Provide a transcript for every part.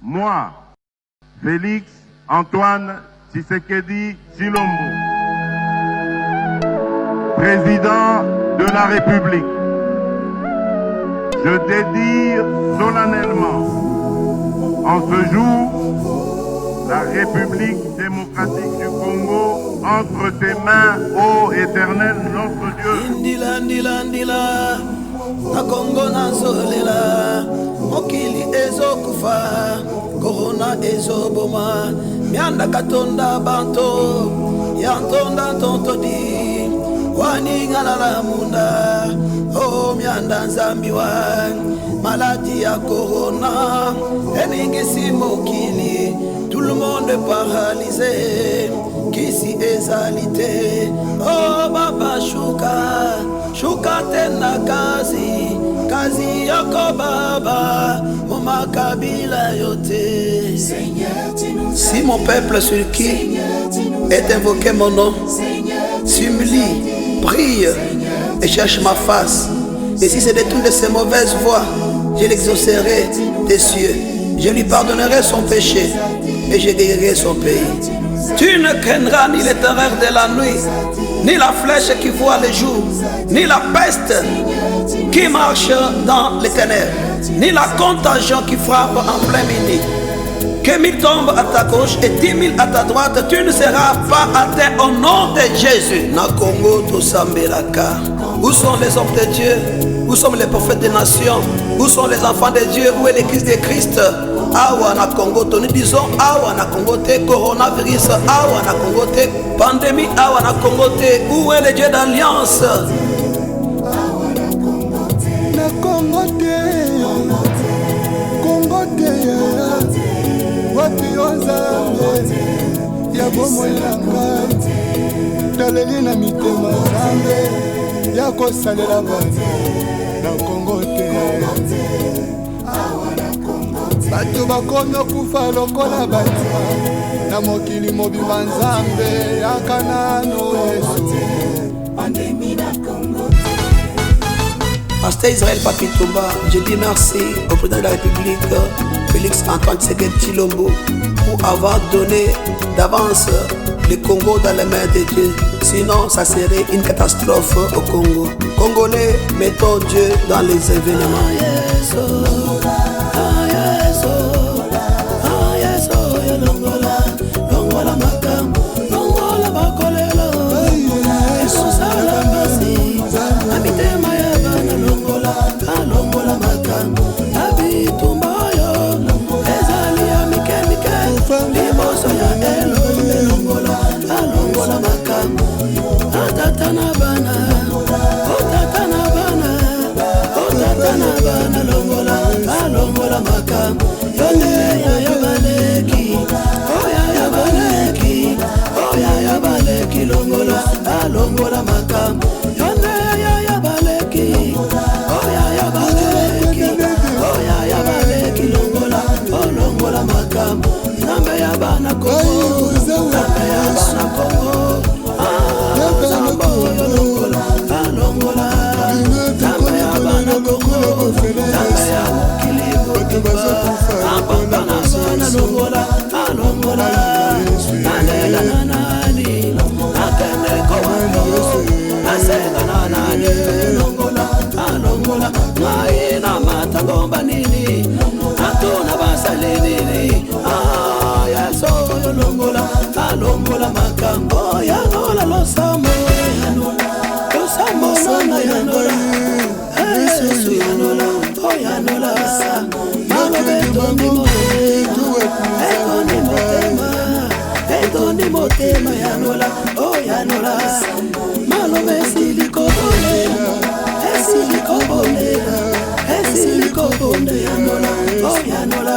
Moi, Félix Antoine Tshisekedi Tshilombo, président de la République, je dédie solennellement en ce jour la République démocratique du Congo entre tes mains, ô Éternel notre Dieu. Ndila ndila ndila na Congo nazolela mokili ezokufa korona ezoboma mianda katonda banto yantonda tontodi waningala la munda oh mianda nzambiwa maladie ya corona eningisi mokili tout le monde est paralysé kisi ezalite oh baba shuka tena kazi yako baba mumakabila yote. Si mon peuple sur qui est invoqué mon nom s'humilie, prie et cherche ma face, et si se détourne de ses mauvaises voies, je l'exaucerai des cieux, je lui pardonnerai son péché et je guérirai son pays. Tu ne craindras ni les terreurs de la nuit, ni la flèche qui voit le jour, ni la peste qui marche dans les ténèbres, ni la contagion qui frappe en plein midi. Que 1000 tombent à ta gauche et 10 000 à ta droite, tu ne seras pas atteint au nom de Jésus. Na Congo to Sambelaka. Où sont les hommes de Dieu? Où sont les prophètes des nations? Où sont les enfants de Dieu? Où est l'église de Christ? Awa na Congo to, nous disons awa na Congo te, coronavirus awa na Congo te, pandémie awa na Congo te. Où est le Dieu d'alliance? Na Congo te, Congo te, wapi onzambe ya bomoi na ngai, taleli na mitema nzambe ya kosalela bana na Congo te. Bato bakomi okufa lokola batima na mokili mobimba nzambe ya kanano Yesu. Pasteur Israël Papi Tomba, je dis merci au président de la République, Félix Antoine Tshisekedi Tshilombo, pour avoir donné d'avance le Congo dans les mains de Dieu. Sinon, ça serait une catastrophe au Congo. Congolais, mettons Dieu dans les événements. Longola nini atona basale nini ya soyo longola alongola makambo yanola losamo nanga yanola Yesu yanola yanola malobe tondi motema yanola yanola malobe silikobonde yanola yanola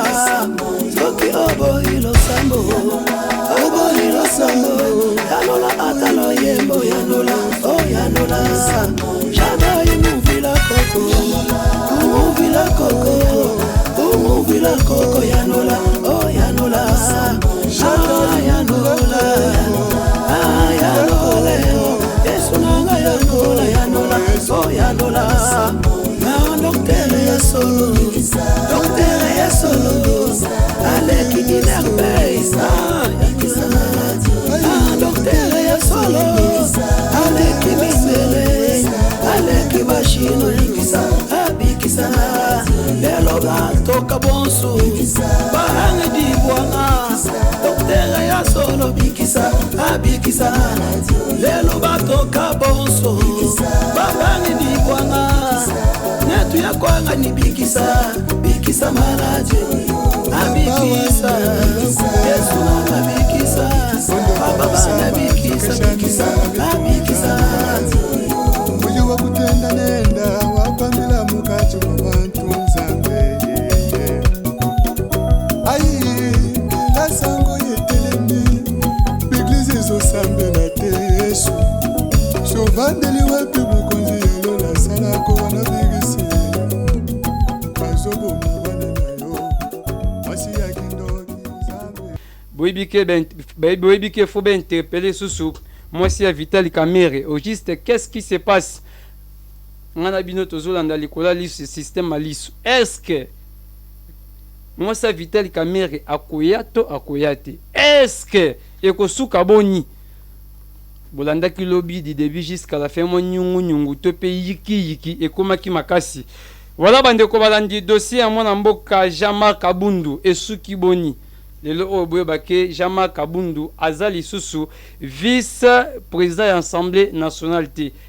soki obohilo sambo yanola atalo yembo yanola yanola shada imuvila koko yanola yanola yanola Yesu nanga yanola yanola docteur ya solo aleki inerbeisa docteur ya solo aleki misele aleki bashino abikisa lelo batoka bonso bahangi dibwanga docteur ya solo abikisa lelo batoka bonso bahangi dibwanga netu ya kwanga ni bikisa malaje abikisa Yesu abikisa baba abikisa Muji wa kutenda nenda wapamila mukati wa bantu nzambe ayi la sango yetelemi biglize zo sambe na te Yesu sovandeli wapi bukonzi yalo la salako wana bigisi bazobo mwana na yo wasi ya kindoki nzambe Boibike faut bien interpeller sous moi c'est Vitali Kamere au juste qu'est-ce qui se passe ngana bino tozolanda likola lisu système alisu est-ce que moi c'est Vitali Kamere akoyate est-ce que ekosuka boni bolanda ki lobby du début jusqu'à la fin mo nyungu to pe yiki ekomaki makasi voilà bande ko balandi dossier à mona mboka Jean-Marc Kabundu esuki boni lelo oboye bake Jean-Marc Kabundu azali susu vice-président de l'Assemblée nationale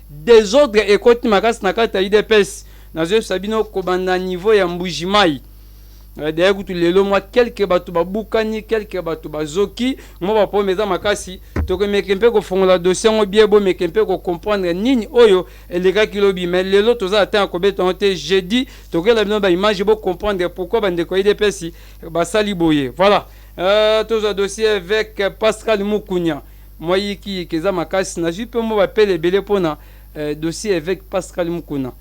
des autres ekoti makasi na kata IDPS nazo sabino kobanda niveau ya mbujimai d'ailleurs kutu lelo moi quelques bato babukani quelques bato bazoki moi ba po meza makasi to ko mekempe ko fongola dossier ngo biebo mekempe ko comprendre nini oyo eleka kilobi mais lelo toza atteint ko betonte jeudi to ko la bino ba image bo comprendre pourquoi bande ko IDPS ba sali boye voilà toza dossier avec Pascal Mukunya moi yiki keza makasi na jipe mo ba pele belé pona dossier avec Pascal Mukunya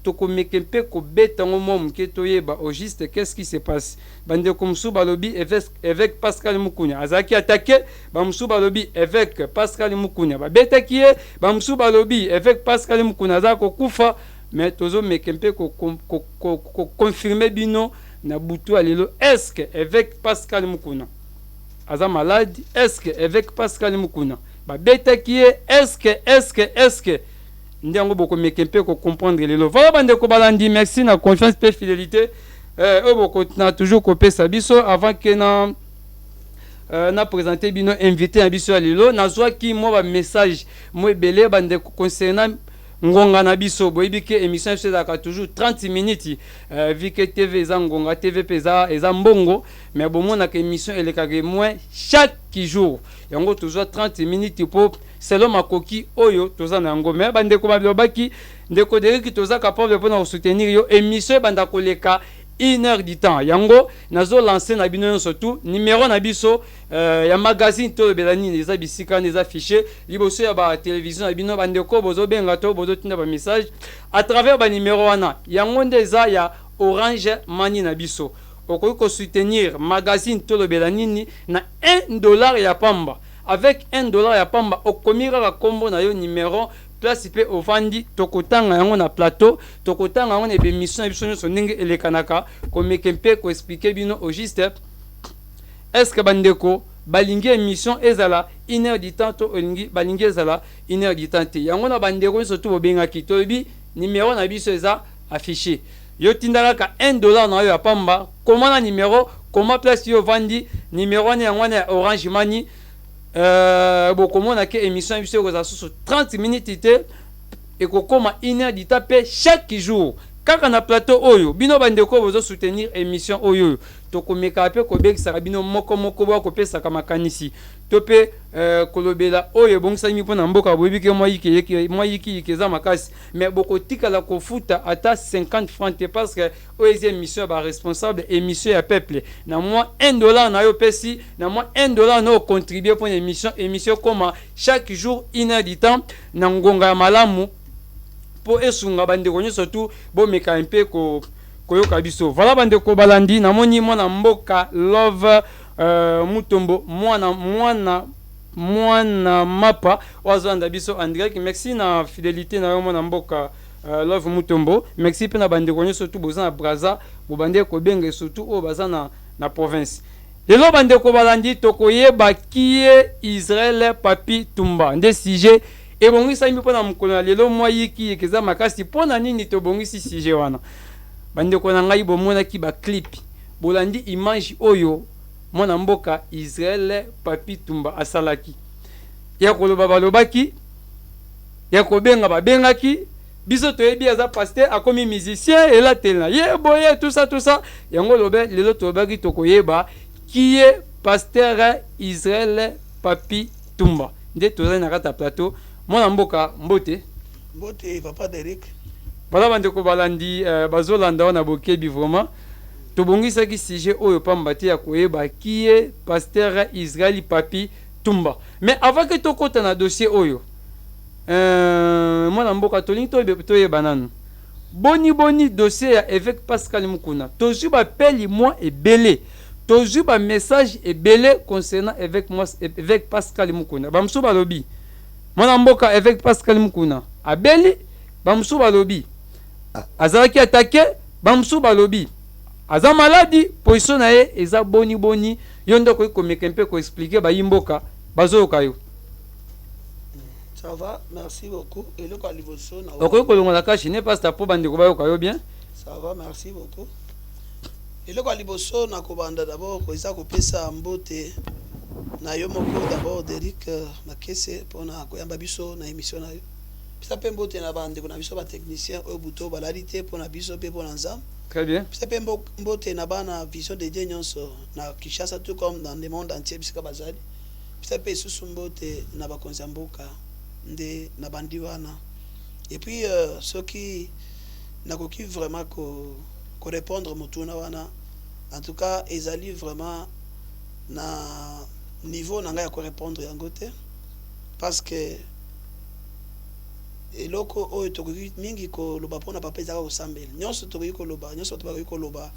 toko mekempe ko betango mom ke toyeba au juste qu'est-ce qui se passe bande comme sou balobi avec Pascal Mukunya azaki attaqué bamsou balobi avec Pascal Mukunya ba betaki ba msou balobi avec Pascal Mukunya za ko kufa mais tozo mekempe ko confirmer bino na butu alelo est-ce que avec Pascal Mukunya aza malade est-ce que avec Pascal Mukunya ba betaki est-ce que ndiango boko mekempe ko comprendre lelo voilà bande ko balandi merci na confiance et fidélité boko na toujours ko pesa biso avant que na présenter bino invité à biso lelo na zwa ki mo ba message mo belé bande concernant ngonga na biso boyebike émission c'est ka toujours 30 minutes vike TV za ngonga TV pesa eza mbongo mais bomona que émission elle ka moins chaque jour yango toujours 30 minutes pour selon makoki oyo toza na yango mais bande ko babaki ndeko deriki toza capable de soutenir yo émission banda koleka 1 heure du temps yango nazo lancer na bino surtout numéro na biso ya magazine to belani les bisika les affichés liboso ya ba télévision na bino bande ko bozo benga to bozo tinda ba message à travers ba numéro wana yango ndeza ya Orange Money na biso okoki ko soutenir magazine to belani na $1 ya pamba avec $1 ya pamba okomira ka kombo na yo numéro place pe ovandi tokotanga yango na plateau tokotanga yango na émission biso nyonso ndenge elekanaka komekempe ko expliquer bino au juste est-ce que bandeko balingi émission ezala 1 heure du temps to olingi balingi ezala 1 heure du temps te yango na bandeko nyonso to bobengaki to bi numéro na biso eza affiché yo tindaka $1 na yo ya pamba, comment na numéro, comment place yo vandi numéro wana yango wana ya Orange Money. Bokomona ke émission biso ko sous 30 minutes te et kokoma 1 heure du tapé chaque jour. Kaka na plateau oyo bino bandeko bozo soutenir émission oyo tokomeka pe kobekisa bino moko ba kopesa ka makanisi to pe kolobela oyo bongisa mi pona mboka boyebi ke moi yiki keza makasi mais boko tikala kofuta ata 50 francs te parce que oyo émission ba responsable émission ya peuple na moi $1 na yo pesi na moi $1 na contribuer pour émission comme chaque jour 1 heure du temps na ngonga ya malamu po esunga bandeko nyonso tu bomeka mpe koyoka biso. Voilà bandeko balandi namoni mwana mboka Love Mutombo mwana mapa wazanda biso André, merci na fidélité na mwana mboka Love Mutombo, merci pe na bandeko nyonso tu boza na Braza bobande ko benga surtout o baza na province. Lelo bandeko balandi tokoyeba kiye Israël Papi Tumba nde sujet et bongisa mi pona mukolo lelo mwa yiki ekeza makasi pona nini to bongisi sujet wana bandeko na ngai bomona ki ba clip bolandi image oyo mwana mboka Israël Papi Tumba asalaki ya koloba balobaki ya kobenga babengaki biso toyebi aza pasteur akomi musicien ela tena ye boye tout ça yango lobe lelo tobaki tokoyeba qui est pasteur Israël Papi Tumba nde tozali na kata plateau. Mwana mboka mbote papa Derek bala bandeko balandi bazolanda wana bokebi vraiment tobongisaki sujet oyo pamba te ya koyeba qui est pasteur Israël Papi Tumba. Mais avant que tokota na dossier oyo mwana mboka tolingi toyeba nanu boni dossier ya évêque Pascal Mukuna tozwi bapeli moi ebele tozwi ba message ebele concernant évêque Pascal Mukuna bamso balobi mwana mboka évêque Pascal Mukuna abeli bamso balobi azalaki attaqué bamso balobi aza maladi position na ye eza boni yo ndoko komeka mpe ko expliquer ba yimboka bazoyoka yo. Ça va, merci beaucoup. Et le Kaliboso na okoki kolongola kashi ne pas ta po bandeko bayoka yo bien. Ça va, merci beaucoup. Et le Kaliboso na kobanda d'abord ko eza kopesa mbote na yo moko d'abord Derek Makese pona koyamba biso na émission na yo. Pisa pe mbote na bandeko na biso ba technicien o buto balalite pona biso pe pona nzam. Très bien. Pisa pe mbote na bana vision de Dieu nyonso na Kinshasa tout comme dans le monde entier bisika bazali. Pisa pe susu mbote na bakonzi mboka nde na bandi wana. Et puis ceux qui nakoki vraiment ko répondre motuna wana en tout cas ezali vraiment na niveau nanga ya ko répondre yango te parce que eloko oyo tokoki mingi ko loba pona papa ezaka kosambela nyonso tokoki ko loba nyonso tokoki ko loba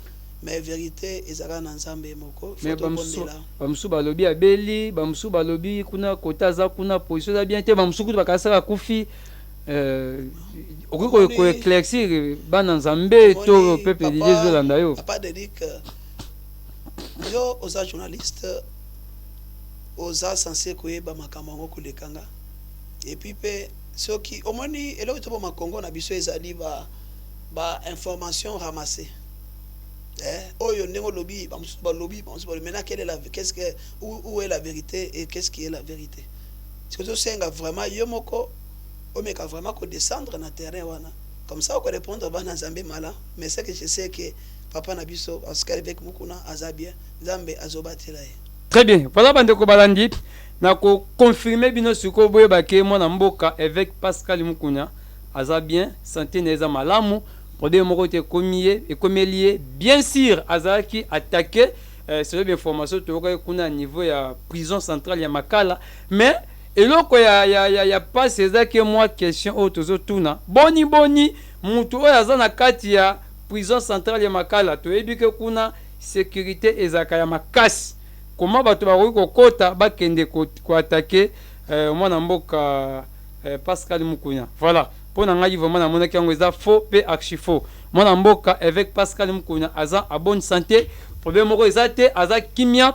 mais vérité ezaka na nzambe moko mais bamsu balobi abeli bamsu balobi kuna kotaza kuna position za bien te bamsu kutu bakasaka kufi okoki ko éclaircir bana nzambe to peuple de Dieu zolanda yo. Papa Derek yo oza journaliste oza censé koyeba makambo yango kolekanga et puis pe soki omoni eloko to ma Congo na biso ezali ba information ramassée oyo ndenge lobi ba lobby maintenant qu'est-ce que où est la vérité et qu'est-ce qui est la vérité c'est que senga vraiment yo moko omeka vraiment ko descendre na terrain wana comme ça ko répondre bana nzambe mala mais c'est que je sais que papa na biso parce qu'avec Mukuna azabia nzambe azobatela ye. Très bien, voilà bandeko balandi na ko confirmer bino suko boye bake mwana mboka évêque Pascal Mukuna aza bien santé neza malamu pour moko te komiye et komelie bien sûr azaki attaqué c'est l'information to ko kuna niveau ya prison centrale ya Makala mais eloko ya pas ezaki moi question autozo tuna boni mutu oyo aza na kati ya prison centrale ya Makala to ebike kuna sécurité ezaka ya makasi. Comment bato bakoki kokota bakende ko attaquer mwana mboka Pascal Mukuna. Voilà, pona ngai vraiment na monaki yango eza faux pe archi faux. Mwana mboka avec Pascal Mukuna aza a bonne santé, problème moko eza te aza kimia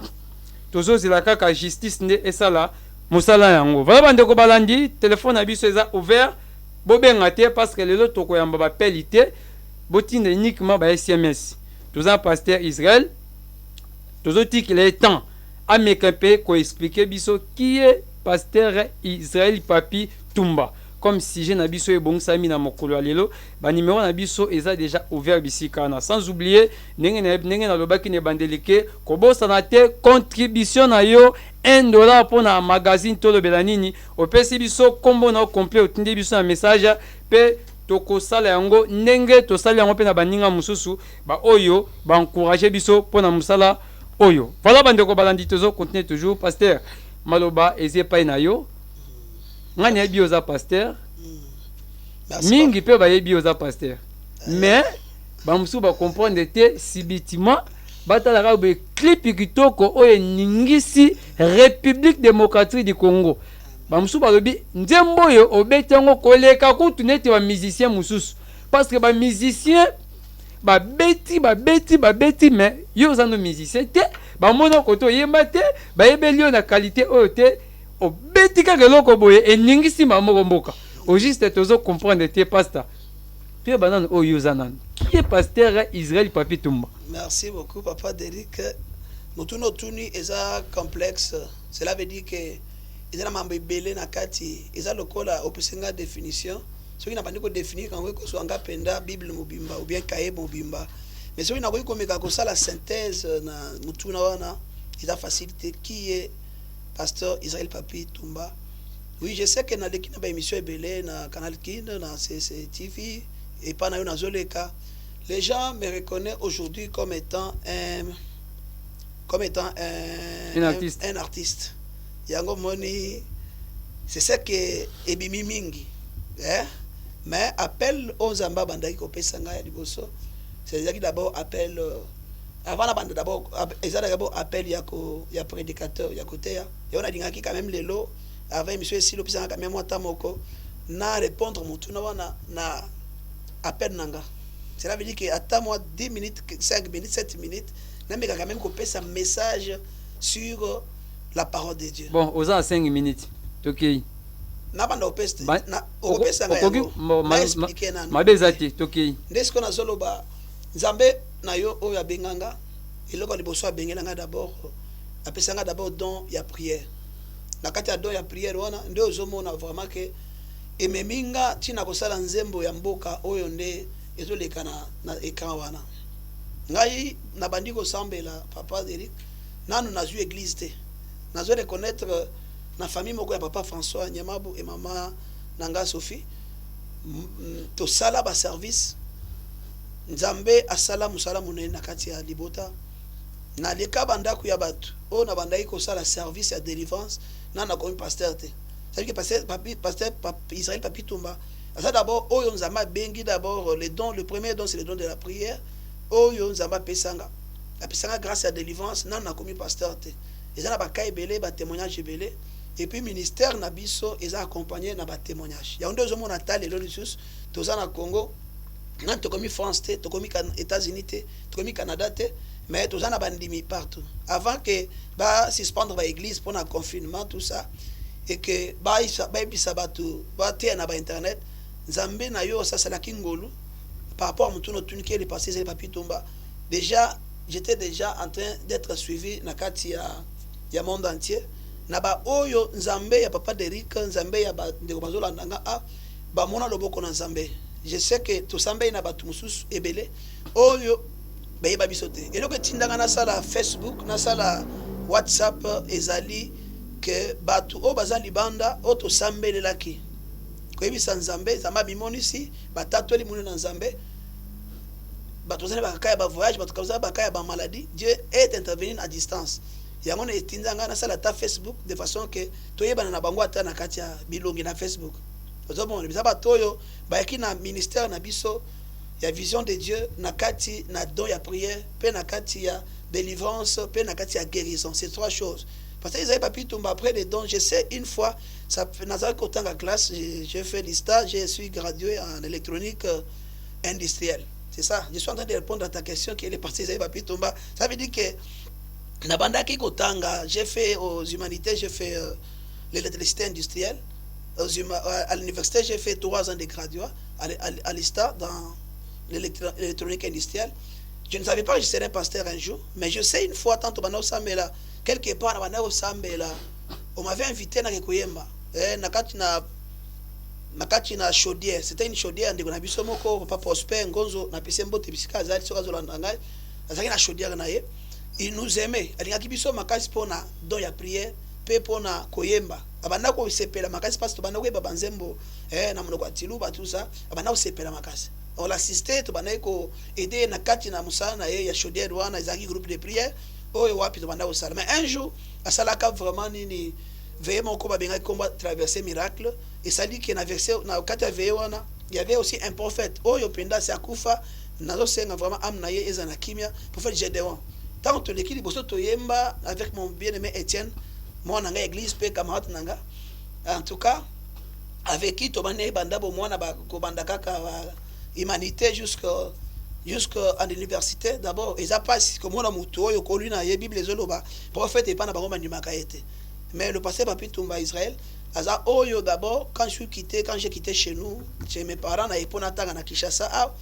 tozo zela kaka justice nde esala mosala yango. Voilà bandeko balandi téléphone na biso eza ouvert bobenga te parce que lelo toko yamba ba pelité botinda uniquement ba SMS toza pasteur Israël tozoti qu'il est temps amekape ko expliquer biso qui est pasteur Israël Papi Tumba comme si je na biso e bongsami na mokolo lelo ba numéro na biso eza déjà ouvert bisikana sans oublier ndenge na lobaki ne bandelike ko bosa na te contribution na yo $1 pour na magazine to lobela nini opesi biso kombo na complet otindi biso na message pe tokosala yango ndenge tosala yango pe na baninga mususu ba oyo ba encourager biso pour na musala oyo. Voilà bandeko balandi tozo continuer toujours pasteur maloba ezepai na yo ngani yebi oza pasteur mingi pe bayebi oza pasteur mais bamusu ba comprendre te sibitima batalaka be clip kitoko oyo ningisi République démocratique du Congo bamusu balobi nzembo oyo obetango koleka kutu neti ba musicien mususu parce que ba musicien ba beti mais yo zano musicien te ba mono koto yemba te ba yebeli na qualité oyo te obeti ka keloko boye eningisi mamoko mboka au juste tozo comprendre te pasteur puis banane oyo zanan qui est pasteur Israël Papi Tumba. Merci beaucoup papa Derrick. Mutuno tuni eza complexe, cela veut dire que eza na mambo ebele na kati eza lokola opesenga définition soki na bandi ko définir quand ko swanga penda bible mobimba ou bien kaye mobimba mais soki na ko meka ko sala synthèse na mutuna wana eza facilité qui est pasteur Israël Papi Tumba. Oui, je sais que na l'équipe na émission ebele na Canal Kin na CCTV et pas na yo na Zoleka les gens me reconnaissent aujourd'hui comme étant un artiste. Yango moni c'est ça que ebimi mingi mais appel aux zamba bandaki ko pesanga ya liboso c'est ça qui d'abord appel avant la bande d'abord appel ya prédicateur ya côté ya on a dit quand même lelo avec monsieur Silo pisanga quand même wata moko na répondre mutu na wana na appel nanga cela veut dire que attends moi 10 minutes 5 minutes 7 minutes na meka quand même ko pesa message sur la parole de Dieu. Bon, aux 5 minutes. Tokei. Na banda opeste. Na opeste nga yango. Ma bezati tokei. Ndesko na zoloba Nzambe na yo oyo abenganga eloko liboso abengela nga d'abord apesanga d'abord don ya prière. Na kati ya don ya prière wana ndio ozomona vraiment que ememinga tina kosala nzembo ya mboka oyo nde ezoleka na ekran wana. Ngai na bandi ko sambela papa Derrick nanu nazu église te. Nazo reconnaître na famille moko ya papa François Nyamabu et maman Nanga Sophie to sala ba service Nzambe asala musala munene na kati ya libota na leka banda ku ya batu o na banda iko sala service ya délivrance na comme pasteur te c'est que pasteur Israël Papi Tumba ça d'abord oyo Nzamba bengi d'abord les dons le premier don c'est le don de la prière oyo Nzamba pesanga la pesanga grâce à délivrance na comme pasteur te ils ont ba belé ba témoignage belé et puis ministère na biso ils ont accompagné na ba témoignage ya ndio zomo natal lelo lisusu toza na Congo na to comme France te to comme États-Unis te to comme Canada te mais toza na bandimi partout avant que ba suspendre ba église pour na confinement tout ça et que ba bisa batu ba te na ba internet Nzambe na yo ça c'est la kingolu par rapport à mutuno tunike les passé c'est Papi Tumba déjà j'étais déjà en train d'être suivi na kati ya monde entier na ba oyo Nzambe ya papa Derrick Nzambe ya ba ndeko bazola ndanga ba mona loboko na Nzambe je sais que to Nzambe na ba tumususu ebele oyo ba yeba bisote eloko tindanga na sala Facebook na sala WhatsApp ezali que batu o bazali banda o to Nzambe lelaki ko yebisa Nzambe zamba bimonisi batatu eli munu na Nzambe batozana bakaya ba voyage batukaza bakaya ba maladie Dieu est intervenu à distance yango na etinzanga na sala ta Facebook de façon que toyebana na bango ata na kati ya bilongi na Facebook ozomona bisa batoyo bayaki na ministère na biso ya vision de Dieu na kati na don ya prière pe na kati ya délivrance pe na kati ya guérison c'est trois choses parce que Israël Papi Tumba après les dons je sais une fois ça nazaki kotanga classe j'ai fait le stage je suis gradué en électronique industrielle. C'est ça, je suis en train de répondre à ta question qui est partie de Papi Tumba. Ça veut dire que Nabanda Kikotanga, j'ai fait aux humanités, j'ai fait l'électricité industrielle. À l'université, j'ai fait 3 ans de graduat à l'ISTA, dans l'électronique industrielle. Je ne savais pas que je serais pasteur un jour, mais je sais une fois, tant au Sambela, quelque part, au Sambela, on m'avait invité à Kekuyemba, nakati na chaudière, c'était une chaudière ndeko na biso moko papa Prosper Ngonzo na pese mbote bisika azali soka zolanda ngai azaki na chaudière na ye. Il nous aimait alingaki biso makasi pona don ya prière pe pona koyemba abanda ko sepela makasi parce to banda ko baba nzembo na monoko atiluba tout ça abanda ko sepela makasi on l'assistait to banda ko aider na kati na musala na ye ya chaudière wana ezaki groupe de prière oyo wapi to banda ko sala. Mais un jour asalaka vraiment nini veille mon combat benga combat traverser miracle et ça dit qu'il y a versé na kati veille wana il y avait aussi un prophète oyo penda sa kufa nazo senga vraiment amna ye ezana kimia prophète Gédéon. Tant que l'équipe bosso toyemba avec mon bien-aimé Étienne moi nanga église pe camarade nanga en tout cas avec qui to bane banda bo mwana ba ko banda kaka humanité jusqu'à l'université d'abord ils a pas comme on a muto yo ko lui na ye bible ezoloba prophète et pas na bango mandimaka été. Mais le passé papi Tumba Israël aza oyo d'abord quand j'ai quitté chez nous chez mes parents na epona tanga na Kinshasa ah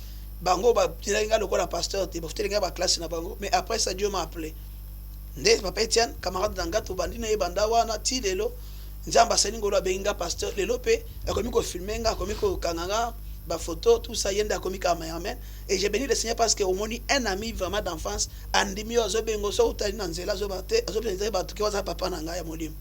bango ba tinanga lokola pasteur te bofutelinga ba classe na bango. Mais après ça Dieu m'a appelé ndé papa Etienne camarade danga to bandina e banda wana ti lelo nzamba salingo lo benga pasteur lelo pe akomi ko filmenga akomi ko kanganga ba photo tout ça yenda akomi ka amen. Et j'ai béni le Seigneur parce que au moni un ami vraiment d'enfance andimi ozo bengo so utali na nzela zo bate azo benza ba tuki waza papa nanga ya molimo.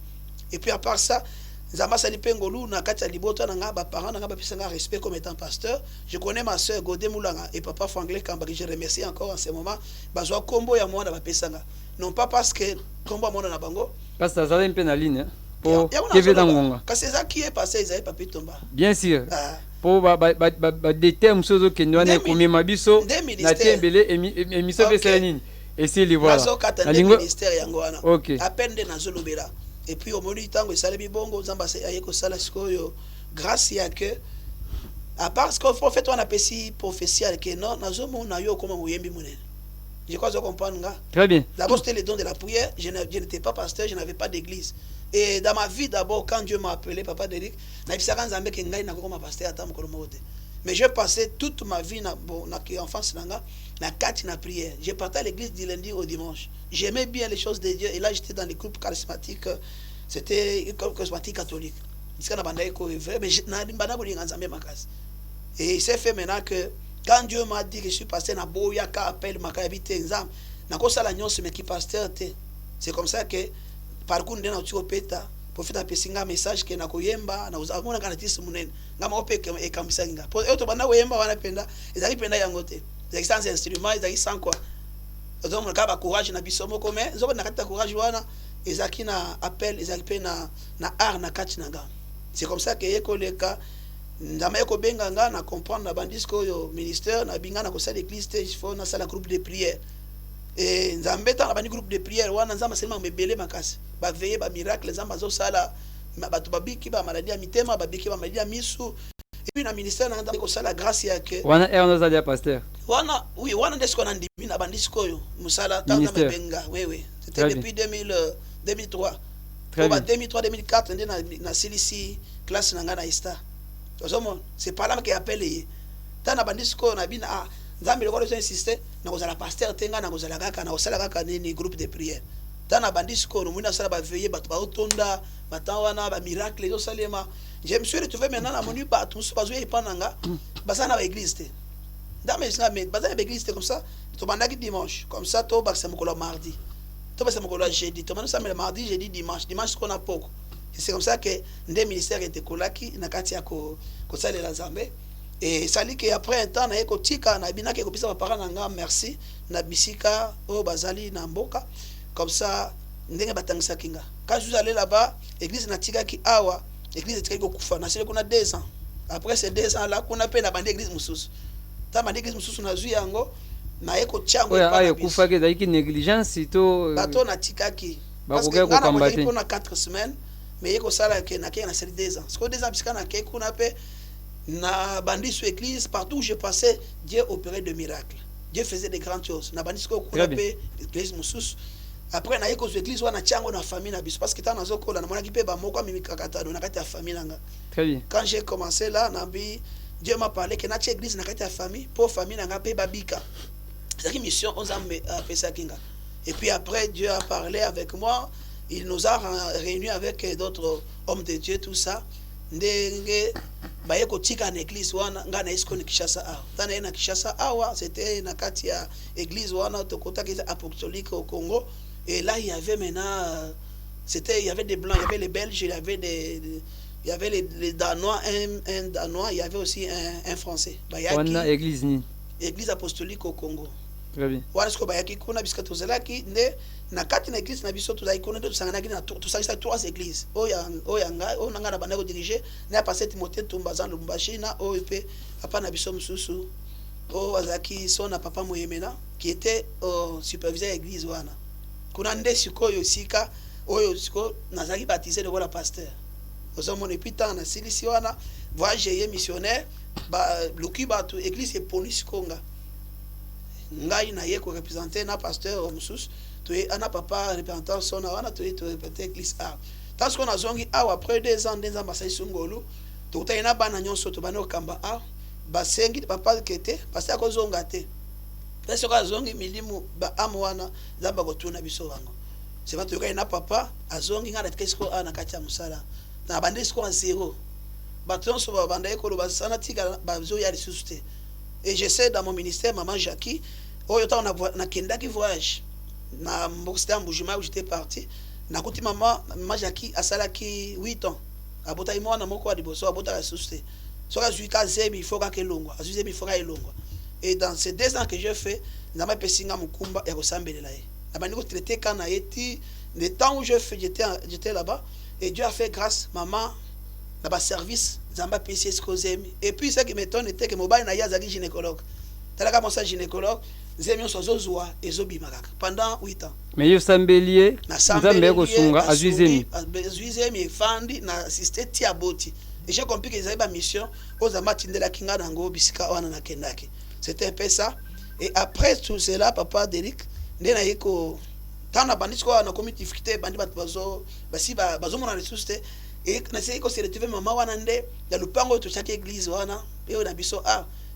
Et puis à part ça nzamba sali pengolu na kati ya liboto nanga ba parents nanga ba pisanga respect comme étant pasteur. Je connais ma sœur Godé Moulanga et papa Franklin Kamba que je remercie encore en ce moment bazwa kombo ya mwana ba pesanga non pas parce que kombo mwana na bango parce que ça a un peu na ligne pour TV dangonga parce que ça qui est passé ils avaient papi Tomba bien sûr pour des termes sozo kendo na komi mabiso na tembele émission pesa nini et c'est les voilà na ministère yango wana à peine de nazolobela. Et puis au moment tango esala bibongo nzamba aye ko sala sikoyo grâce ya que à part ce que prophète on appelle si prophétie que non nazomona yo comme moyembi munene. Je crois que vous comprenez. Très bien. D'abord c'était le don de la prière, je n'étais pas pasteur, je n'avais pas d'église. Et dans ma vie d'abord quand Dieu m'a appelé papa Derek na bisaka nzambe ke ngai na ko ma pasteur ata mokolo mote. Mais j'ai passé toute ma vie na enfance nanga na kati na prière. J'ai partais à l'église du lundi au dimanche. J'aimais bien les choses de Dieu et là j'étais dans les groupes charismatiques, c'était une charismatique catholique. Mais et il s'est fait maintenant que quand Dieu m'a dit que je suis pasteur na boyaka appel makabite nzam na ko sala nyonso mais qui pasteur te. C'est comme ça que parcours ndena utiko peta profita pesinga message ke na koyemba na uzamona kana tisi munene ngama opeke e kamisanga po eto bana koyemba wana penda ezali penda yango te ezali sans instrument ezali sans quoi donc ka ba courage na bisomo comme nzoba na kata courage wana ezaki na appel ezali pe na art na kati na ga. C'est comme ça que ekoleka ndama eko benga nga na comprendre na bandisco yo ministère na binga na ko sala église te il faut na sala groupe de prière. Et nzambe ta bani groupe de prière wana nzamba seulement mebele makasi ba veiller ba miracle nzamba zo sala bato babiki ba maladie ya mitema babiki ba maladie ya misu. Et puis na ministère na ko sala grâce ya que wana on a dit pasteur wana oui wana desko na ndimi na bandisco yo musala ta na benga oui c'était depuis 2003 très bien 2003 2004 na CLC classe na ngana ista c'est pas là qui appelle ta na bandisco na bina nzambe lokolo so insister na kozala pasteur tenga na kozala kaka na osala kaka nini groupe de prière tana bandisco no muna sala ba veiller bato ba otonda batawana ba miracle zo salema. Je me suis retrouvé maintenant na monu ba tous bazo e pananga basana ba église te ndame sina mais basana ba église te comme ça to bandaki dimanche comme ça to baksa mokolo mardi to baksa mokolo jeudi to manu samela mardi jeudi dimanche qu'on a poko. C'est comme ça que ndé ministère était kolaki na kati ya ko salela nzambe. Et ça dit qu'après un temps na eko tika na bina ke kopisa ba parents nanga merci na bisika o bazali na mboka comme ça ndenge batangisa kinga quand je suis allé là-bas église na tika ki awa église tika ko kufa na sele kuna 2 ans après ces 2 ans là kuna pe na bande église mususu ta bande église mususu na zui yango na eko chango pa na kufa ke daiki négligence to bato na tika ki parce que na pour 4 semaines mais eko sala ke na 2 ans parce que 2 ans bisika na ke kuna pe na bandi sur église partout où je passais Dieu opérait de miracles, Dieu faisait des grandes choses na bandi ko kupé église mususu après na yeko sur église wana chango na famille na biso parce que tana zokola na mona kipe ba moko mimi kakata na kati ya famille nanga. Très bien. Quand j'ai commencé là na bi Dieu m'a parlé que notre église n'a pas famille, pour famille n'a pas babika. C'est une mission, on a fait ça. Et puis après, Dieu a parlé avec moi, il nous a réunis avec d'autres hommes de Dieu, tout ça. Ndenge baye kotika en église wana ngana isko ni Kishasa awa. Tana na Kishasa awa, c'était na kati ya église wana tokota qui apostolique au Congo. Et là il y avait maintenant il y avait des blancs, il y avait les belges, il y avait les danois, un danois, il y avait aussi un français. Wana église ni église apostolique au Congo. Très bien. Wana sko bayaki kuna biska tozelaki nde na kati na église na biso tozali kuna nde tosanganaki na tosalisa 3 églises. Oya ngai o nanga na banda ko diriger na passer Timothée Tumba Zan Lubumbashi na o pe papa na biso mususu o azaki sona papa Moyemena qui était superviseur église wana. Kuna nde sikoyo sika oyo siko nazaki baptisé de la pasteur. Ozo mon epita na silisi wana voyager missionnaire ba luki batu église e police konga. Ngai na ye ko représenter na pasteur mususu to ana papa représentant sona wana to représenter église a. Parce qu'on a zongi a après 2 ans dans Masai Sungolu to taina bana nyonso to bana okamba a ba sengi papa kete parce que ko zonga te. Parce que zongi milimu ba amwana zamba ko tuna biso wango. C'est pas tout na papa azongi ngana kesko ana kacha musala. Na bande sko en zéro. Baton so banda ko ba sana tika ba zo ya ressuscité. Et j'essaie dans mon ministère maman Jackie oyo ta na kendaki voyage na mboksta mbujima où j'étais parti na kuti maman Jackie asalaki 8 ans abota imona moko adiboso abota ressuscité so ka zuika zemi il faut ka kelongwa azuzemi il faut ka elongwa. Et dans ces 2 ans que je fais na ma pesinga mukumba ya kosambelela ye na bandi ko traiter kana yeti le temps où j'étais là-bas et Dieu a fait grâce maman na ba service zamba PCS kozemi. Et puis ce qui m'étonne était que mobile na yazaki gynécologue talaka mon gynécologue zemi on sozozwa ezobi makaka pendant 8 ans. Mais yo sambelier nzambe ko sunga azwizemi fandi na assisté tiaboti. Et j'ai compris que ils avaient ba mission aux amatindela kinga nango bisika wana na kendaki. C'était un peu ça. Et après tout cela papa Derek ndena yeko tana bandit ko na community difficulté bandit bazo basi bazo mona ressuscité. Et na seko se retrouver maman wana nde ya lupango to chaque église wana pe na biso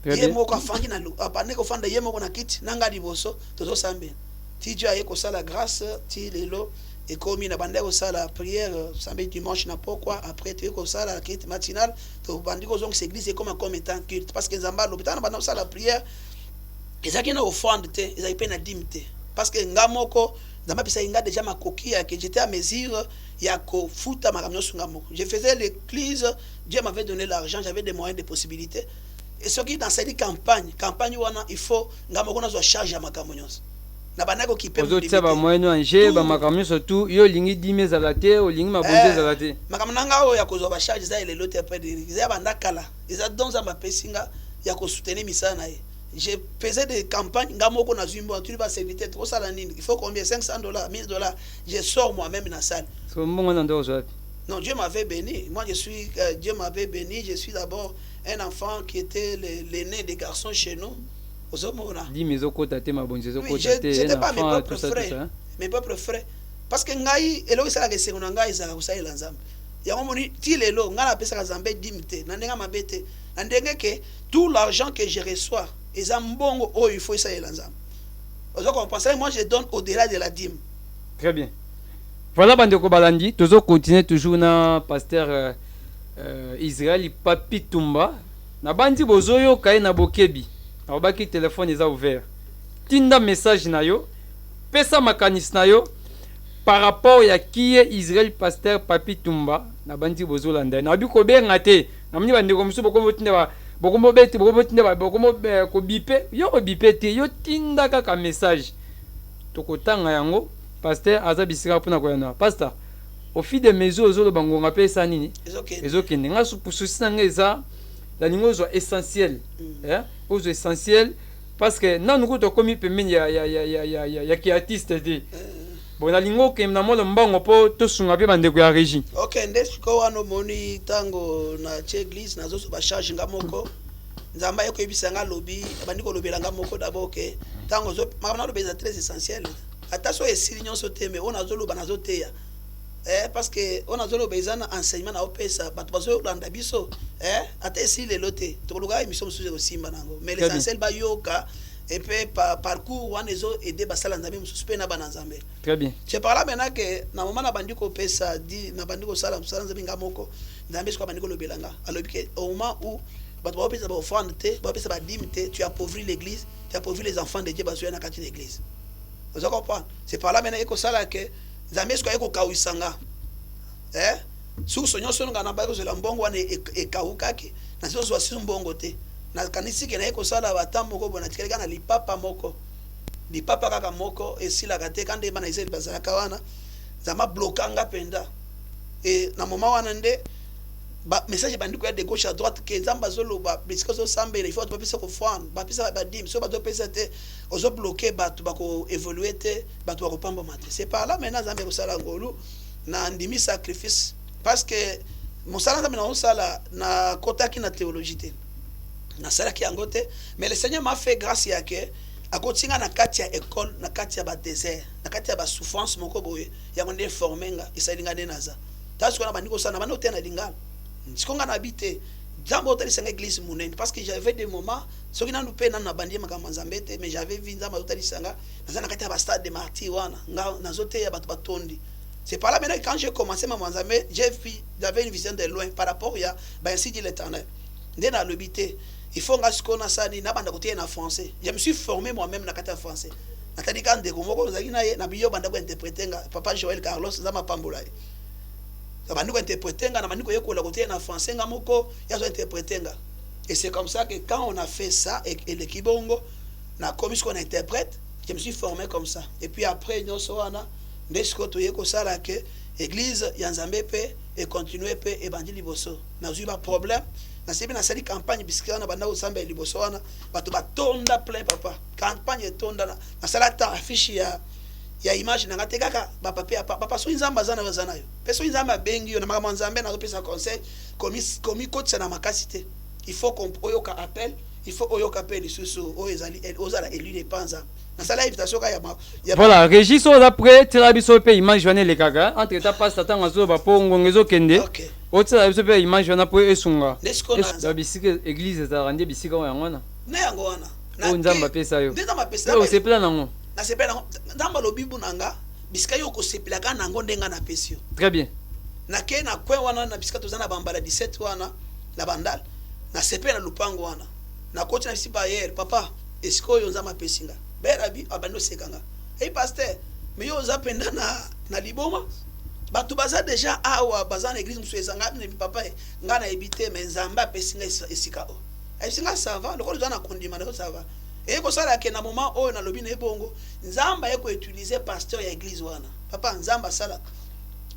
yemo ko fangi na lu apane ko fanda yemo ko na kiti nanga liboso tozo sambe ti Dieu ayeko sala grâce ti lelo et comme na bande ko sala prière samedi dimanche na pourquoi après tu ko sala kiti matinal to bandi ko zongi église comme étant culte parce que nzamba l'hôpital na bande sala prière ezaki na offrande te ezaki pe na dîme te parce que ngamoko nzamba pesa inga déjà makoki ya que j'étais à mesure ya ko futa makamyo sunga moko. Je faisais l'église, Dieu m'avait donné l'argent, j'avais des moyens, des possibilités. Et ce qui dans cette campagne wana il faut ngamoko na zo charge ya makamyo nyonso. Na banako ki pe mo limité. Ba moyens anje ba makamyo surtout yo lingi 10 000 za te o lingi mabonze za te. Makamyo nanga o ya ko zo ba charge za ile lote après de za banda kala. Eza donc za ba pesinga ya ko soutenir misana na ye. Je faisais des campagnes, ngamoko na zimbo, tu vas s'inviter trop ça il faut combien $500, $1000. Je sors moi-même dans la salle. Non, Dieu m'avait béni. Moi Dieu m'avait béni, je suis d'abord un enfant qui était l'aîné des garçons chez nous. Oui, j'étais pas mes propres frères. Mes propres frères. Parce que ngai elo sala ke sengo ngai sala kusala nzambe. Ya ngomoni ti lelo ngala pesa ka zambe dimite, na ndenga mabete. Na ndenge ke tout l'argent que je reçois et zambongo oh il faut ça y lanzam. Moi je donne au-delà de la dîme. Très bien. Voilà bandeko balandi, toujours continuer toujours na pasteur Israël Papi Tumba. Na bandi bozoyo kay na bokebi. Na baki téléphone est ouvert. Tinda message na yo, pesa makanis na yo par rapport ya qui est Israël pasteur Papi Tumba. Na bandi bozolanda. Na bi ko benga te. Na mni bandeko musu boko tinda ba bokomo beti bokomo tinda ba bokomo ko bipe yo ko bipe te yo tinda kaka message tokotanga yango pasteur azabisika pona ko yana pasteur au fil des mesures ozolo bangonga pesa nini ezokende nga supususi nanga eza la lingo zo essentiel ozo essentiel parce que nanu ko to komi pemeni ya ki artiste de bon la lingo ke na molo mbango po to sunga pe bandeko ya régie. OK, ndesiko wano moni tango na église nazo ba charge ngamoko nzamba yeko ebisanga lobi bandiko lobela ngamoko d'abord ke tango zo makamna lobeza très essentiel ata so esili nyonso te mais on azo loba nazo teya parce que on a zolo bezana enseignement na opesa bato bazo landa biso ate si le loté to luga émission sous au simba nango mais l'essentiel ba yoka et puis parcours wana ezo aider basala nzambe mususpend na bana nzambe. Très bien. Je parle maintenant que na moment na bandiko pesa di na bandiko sala musala nzambe ngamoko nzambesko bandiko lobelanga alobi ke au moment où bato ba pesa ba offrande te ba pesa ba dîme te tu appauvris l'église, tu appauvris les enfants de Dieu bazo na kati l'église. Vous comprenez? C'est par là maintenant eko sala que nzambe sko eko kawisanga sous sonyo songa na ba ko zela mbongo wana ekawukaki na so so si mbongo te na kanisi ke na eko sala batambo ko bona tikeleka na lipapa kaka moko esila kate kande bana izeli bazala kawana zama blokanga penda et na moment wana nde ba message bandiko ya de gauche à droite ke zamba zolo ba bisiko zo sambe il faut pas pesa ko fond ba pesa ba dim so ba do pesa te ozo bloquer batu ba ko évoluer te batu ba ko pamba mate c'est par là maintenant zambe ko sala ngolu na ndimi sacrifice parce que mosala nzambe na osala na kotaki na théologie te na sala ki angote mais le Seigneur m'a fait grâce yake akotinga na kati ya école na kati ya ba désert na kati ya ba souffrance moko boye ya ngonde formenga isalinga de naza tasko na bandiko sana bana otena lingala sikonga na bité jambo otali sanga église munene parce que j'avais des moments soki na nous pena na bandie makama nzambete mais j'avais vu nzamba otali sanga na kati ya ba stade de martyr wana nga nazote ya batu batondi. C'est par là maintenant quand j'ai commencé ma manzambe j'avais une vision de loin par rapport ya ba ainsi dit l'Éternel ndena lobité il faut ngasikona sani na banda côté na français je me suis formé moi-même na kata français natali kan de komoko zaki na ye na biyo banda ko interpréter nga papa Joël Carlos zama pambola ça banda ko interpréter nga na banda ko yekola côté na français nga moko ya zo interpréter nga et c'est comme ça que quand on a fait ça et le kibongo na comme ce qu'on interprète je me suis formé comme ça et puis après nyoso wana ndesko to yeko sala que église ya Nzambe pe et continuer pe évangile liboso na zuba problème na sebi na sali campagne bisikana na banda osamba liboso wana bato batonda plein papa campagne tonda na sala ta affiche ya image na ngate kaka papa so nzamba zana bazana yo peso nzamba bengi yo na makama Nzambe na pesa conseil komi kotsa na makasité il faut qu'on oyoka appel il faut oyoka appel susu o ezali ozala élu de panza na sala invitation ka ya voilà Régis on après terabiso pe image wana le kaka entre ta passe tanga zo ba pongo ngezo kende OK otsa biso pe image wana po esunga na bisika église za rande bisika wana na yango wana na nzamba pesa yo nzamba pesa yo c'est plan nango na sepela nzamba lobibu nanga bisika yo ko sepela ka nango ndenga na pesio très bien na ke na kwe wana na bisika tozana bambala 17 wana na bandal na sepela lupango wana na koti na bisiba hier papa esiko yo nzamba pesinga berabi abando sekanga hey pasteur mais yo za penda na liboma batu baza déjà awa baza na église musu ezanga na papa nga na ebité mais nzamba pesinga esika o esinga ça va le ko na kondima na ça va et ko sala ke na moment o na lobi na ebongo nzamba yeko utiliser pasteur ya église wana papa nzamba sala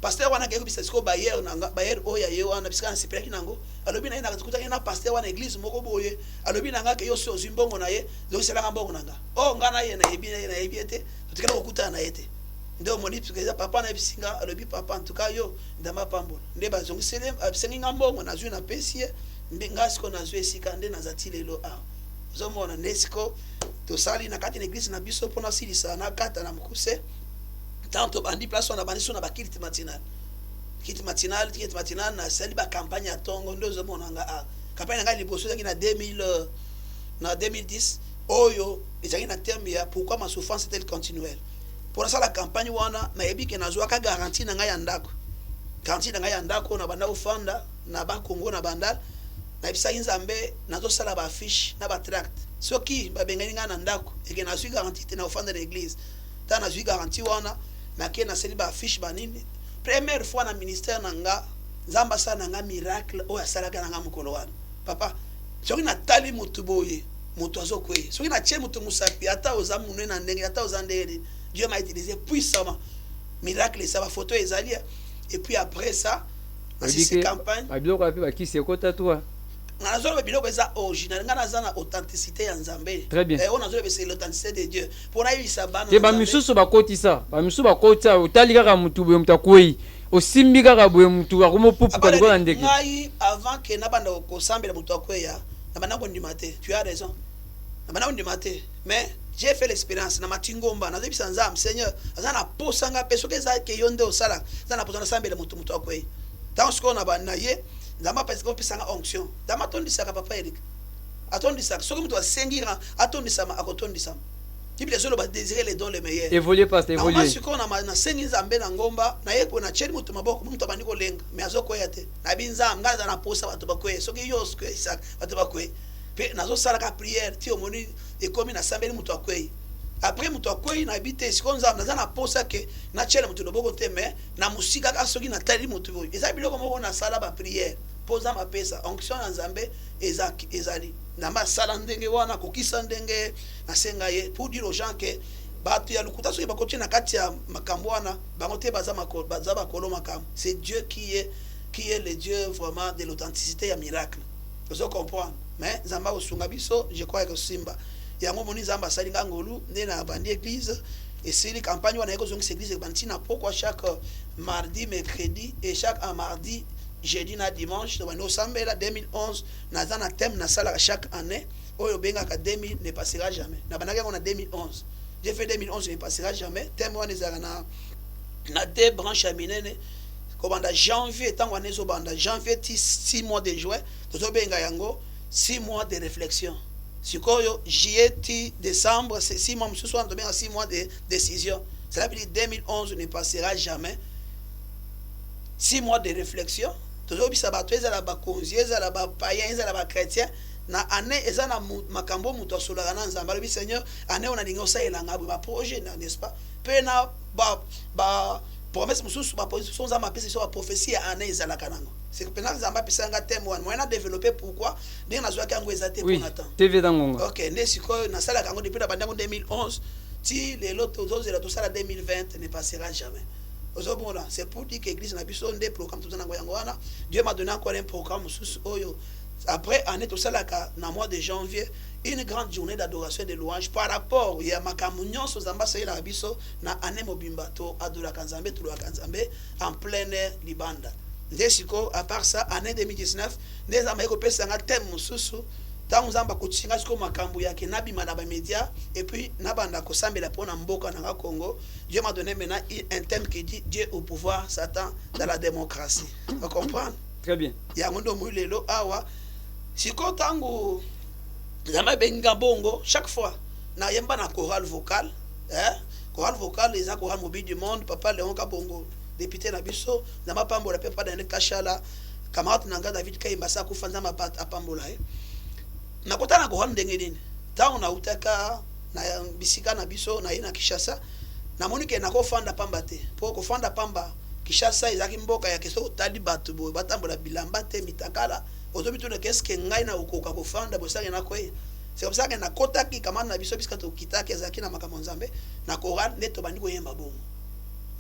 pasteur wana ke ko bisa siko bayer na bayer o ya yo wana bisika na sipela kinango alobi na ina kutukuta ina pasteur wana église moko boye alobi na nga ke yo so zimbongo na ye zo sala nga mbongo nanga o nga na ye na ebi ete tutikela okuta na yete ndo moni tukeza papa na bisinga alobi papa en tout cas yo ndama pambola nde bazongi sele abisengi nga mbongo na zwi na pesie nde ngasiko na zwi esika nde na zatile lo a zomona nesiko to sali na kati na église na biso pona silisa na kata na mukuse tanto bandi place on a bandi sona bakiti matinal na sali ba campagne ya tongo ndo zomona nga a campagne nga liboso na 2010 oyo ezaki na terme ya pourquoi ma souffrance est-elle continuelle pour ça la campagne wana na yebi ke nazwa ka garantie na nga ya ndako na banda ofanda na ba Congo na bandal na bisa Nzambe nazo sala ba affiche na ba tract soki ba bengani nga na ndako eke nazwi garantie te na ofanda na église ta nazwi garantie wana na ke na seli ba affiche ba nini première fois na ministère na nga Nzamba sa na nga miracle o ya sala ka na nga mukolo wana papa soki na tali mutu boye mutu azokwe soki na tie mutu musapi ata oza munwe na ndenge ata oza ndenge Dieu m'a utilisé puissamment miracle ça va photo ezalia et puis après ça na cette campagne ba biloko api ba kisi ekota toi na zolo ba biloko eza original ngana za na authenticité ya Nzambe très bien on a zolo c'est l'authenticité de Dieu pour na yisa bana te ba misusu ba kotisa ba misusu ba kota utali kaka mutu boye mutakwei osimbi kaka boye mutu akomo pupu ka ngola ndeke ngai avant que na banda ko sambela mutu akweya na bana ko ndimate tu as raison na bana ko ndimate mais j'ai fait l'expérience na matingomba na zebisa nzam Seigneur azana posanga peso ke za ke yonde osala zana posana sambele mutu akwe tant ce qu'on a ba na ye nzamba parce que pesanga onction dama tondisaka papa Eric atondisaka soki mutu asengira atondisama akotondisama Bible solo ba désirer les dons les meilleurs évoluer pas évoluer na ce qu'on a na sengi nzambe na ngomba na ye ko na cheli mutu maboko mutu abandi ko lenga mais azoko yate na binzam ngaza na posa bato bakwe soki yosko isa bato bakwe pe nazo sala ka prière ti omoni ekomi na sambeli mutu akwe après mutu akwe na habite siko nzambe naza na posa ke na chele mutu loboko te mais na musika ka soki na tali mutu boy eza biloko moko na sala ba prière posa ma pesa onction na nzambe ezali na masala ndenge wana kokisa ndenge na senga ye pour dire aux gens que bato ya lukuta soki bakoti na kati ya makambo wana bango te baza bakolo makambo c'est Dieu qui est le Dieu vraiment de l'authenticité ya miracle vous comprenez mais nzamba osunga biso je crois que simba yango moni nzamba sali ngangolu nde na bandi église et c'est une campagne wana yeko zongi église bantina pourquoi chaque mardi mercredi et chaque mardi jeudi na dimanche donc nous sommes là 2011 naza na thème na sala chaque année oyo bengaka 2000 ne passera jamais na banaka on a 2011 j'ai fait 2011 ne passera jamais thème wana ezaka na deux branches à minene komanda janvier tant wana ezo banda janvier 6 mois de juin tozo benga yango 6 mois de réflexion sikoyo juillet décembre c'est 6 mois mususu wana tobenga 6 mois de décision cela veut dire 2011 ne passera jamais 6 mois de réflexion toujours bisa bato ezala ba konzi ezala ba païen ezala ba chrétien na année ezana makambo muto asolaka na nzamba le Seigneur année on a dingo ça elanga ba projet n'est-ce pas pe na ba promesse mususu ba position za ma pesa sur ba prophétie année ezala kanango c'est que pendant nzamba pesa nga thème wana moi na développer pourquoi ndenge nazwa kango ezate pour nathan TV dangonga OK ne siko na sala kango depuis na bandango 2011 ti les autres zozela to sala 2020 ne passera jamais. C'est pour dire que l'église n'a pas de programme tout ça. Dieu m'a donné encore un programme sous Oyo. Après, année tout ça là, dans le mois de janvier, une grande journée d'adoration et de louange par rapport il y a ma communion sur ambassade la biso na année mobimba to adora kanzambe to kanzambe en plein air libanda. Ndesiko à part ça année 2019, les américains pesa nga thème mususu tant nzamba kuchinga siko makambo yake nabi manaba média et puis nabanda ko sambela pona mboka na Congo. Dieu m'a donné maintenant un thème qui dit Dieu au pouvoir, Satan dans la démocratie. Vous comprenez? Très bien. Ya ngondo mulelo awa siko tango zama benga bongo chaque fois na yemba na chorale vocale chorale vocale les chorale mobile du monde papa Léon Kabongo député na biso zama pambola pepa dans le kashala camarade nanga David Kayimba sa kufanza mapata apambola na kota na chorale ndenge nini tango na utaka na bisika na biso na ina Kishasa na monike na ko fanda pamba te po ko fanda pamba Kishasa ezaki mboka ya keso tali batu bo batambola bilamba te mitakala ozobitu ne qu'est-ce que ngai na ukoka ko fanda bo sanga na ko c'est comme ça que na kota ki kamana na biso biska to kitaki ezaki na makambo nzambe na Coran neto bandi ko yemba bongo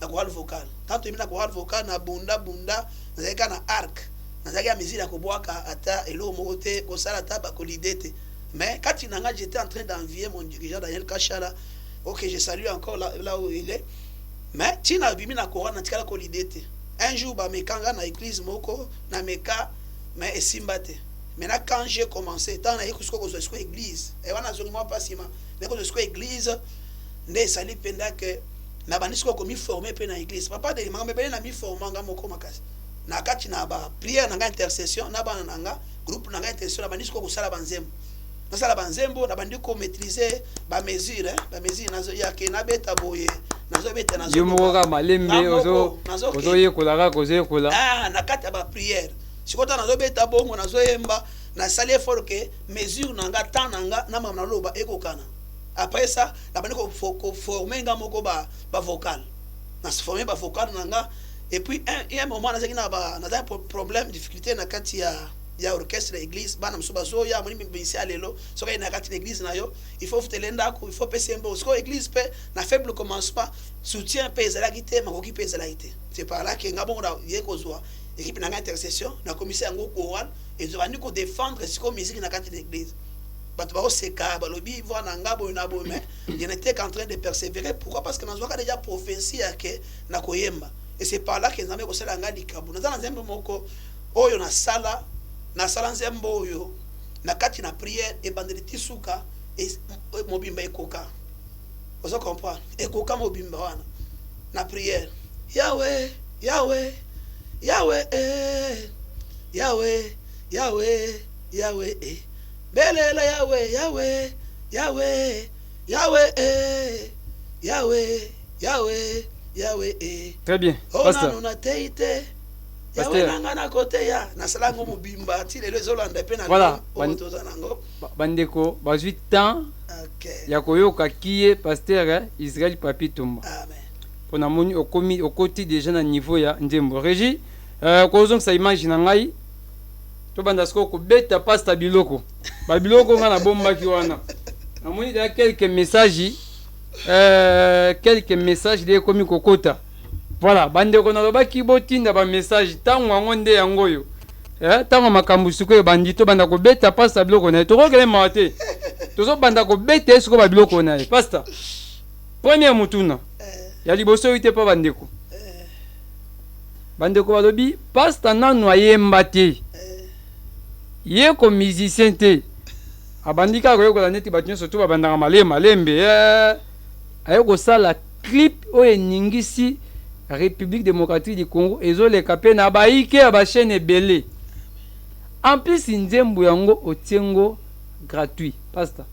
na chorale vocale tanto imi na chorale vocale na bunda zeka na arc na zaki ya mizira ko boaka ata elo mote ko sala taba ko lidete mais quand j'étais en train d'envier mon dirigeant Daniel Kachala. OK, je salue encore là où il est. Mais tina bimi na Coran na tikala ko lidete. Un jour ba mekanga na église moko na meka mais esimbate. Maintenant quand j'ai commencé tant na yekusko ko so église et wana zongi moi pas sima mais ko so église ne sali penda que na banisko ko mi former pe na église. Papa de manga me na mi formanga moko makasi. Na kati na ba prière na intercession na bana nanga groupe na intercession na banisko ko sala banzembo. Na sala banzembo na bandiko maîtriser ba mesure nazo yake na beta boye nazo beta nazo yomoka malembe ozo yekola kozekola na kati ba prière sikota nazo beta bongo nazo yemba na sali effort que mesure nanga temps nanga na mama loba ekokana après ça na bandiko former nga moko ba vocal na se former ba vocal nanga et puis un moment na zaki na un problème difficulté na kati ya orchestre l'église bana msuba zoya moni mbisi alelo soka ina kati l'église nayo il faut telenda ko il faut pesembo sko église pe na faible commencement soutien pe ezala kité makoki pe ezala kité c'est par là que ngabo na yeko zoa équipe na intercession na commissaire ngo choral et zo bani ko défendre siko musique na kati l'église bato ba oseka ba lobi voir na ngabo na bo mais je n'étais qu'en train de persévérer pourquoi parce que nazoka déjà prophétie yake na koyemba et c'est par là que nzambe ko sala ngadi kabu na nzambe moko oyo na sala nzembo oyo na kati na prière e bandeli tisuka e mobimba ekoka Vous comprenez? Et quand vous bimba na prière, Yahweh, Yahweh, Yahweh, Yahweh, Yahweh, Yahweh, Belela Yahweh, Yahweh, Yahweh, Yahweh, Yahweh, Yahweh, Yahweh. Très bien. Pasteur. Voilà. Bandeko, 8 ans. Ya koyoka kiye pasteur Israël Papi Tumba. Amen. Pour na moni au côté déjà na niveau ya Ndembo. Régie, kozong sa image na ngai. To bandasko ko beta pasta biloko. Ba biloko nga na bomba ki wana. Na moni da quelques messages de komi kokota. Voilà, bandeko na lobaki botinda ba message tango ngonde yango yo. Tango makambu suko bandito banda ko beta pasta biloko na to ko kele mate. Tozo banda ko beta suko ba biloko na pasta. Premier mutuna. Ya liboso ite pa bandeko. Bandeko balobi pasta nanu ayemba te. Ye ko musicien te. Abandika ko yokola neti batinyo surtout babandaka malembe. Ayoko sala clip o eningisi République démocratique du Congo ezoleka pe na baike ya ba chaîne ebele. En plus Nzembo yango otiengo gratuit. Pasta.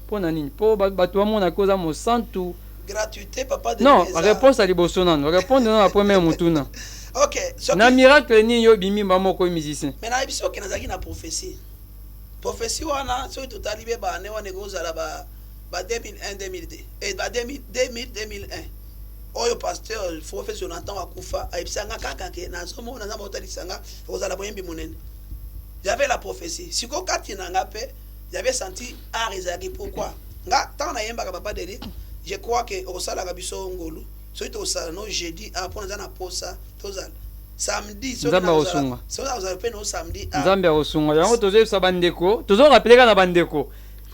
Pona nini? Po bato wa mona koza mo santu gratuité papa de non, réponse à liboso nan. Répondre dans la première mutuna. OK. Na miracle ni yo bimi ba moko musicien. Mais na biso ke nazaki na prophétie. Prophétie wana so totali be ba ne wana kozala ba 2001 2002 et ba 2001. Oyo pasteur professeur Jonathan Akufa aibisanga kaka ke nazomona na motalisanga kozala boyembi munene. J'avais la prophétie. Siko kati na ngape, j'avais senti arizaki pourquoi? Nga tant na yemba ka papa deli, je crois que osala ka biso ngolu. So ito osala no jeudi après na posa tozala. Samedi so Nzamba osunga. So na ozala pe no samedi. Nzambe osunga. Yango tozo sa bandeko, tozo rappeler na bandeko.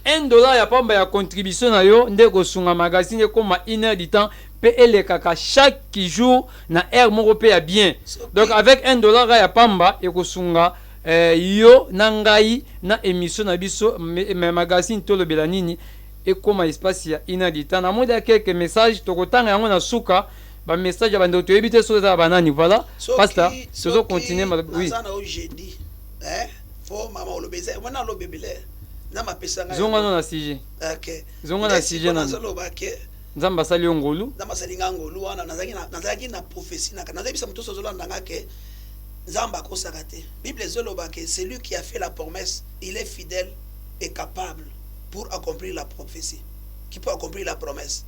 $1 ya pamba ya contribution na yo ndeko sunga magazine comme 1 heure du temps pe elekaka chaque jour na air moko pe ya bien. Donc avec $1 ya pamba ekosunga yo na ngai na émission na biso magazine to lobela nini et comme espace ya 1 heure du temps na moda quelques messages to kotanga yango na suka ba message ya bando to ebite so za banani voilà pasteur tozo continuer oui ça na jeudi faut mama olobeza mwana lobebele na mapesanga zonga no na sujet OK zonga na sujet na nzamba sali ngolu nzamba sali ngolu wana nazaki na prophétie na nazabisa muto sozolanda ngake nzamba kosaka te Bible zoloba que celui qui a fait la promesse il est fidèle et capable pour accomplir la prophétie qui peut accomplir la promesse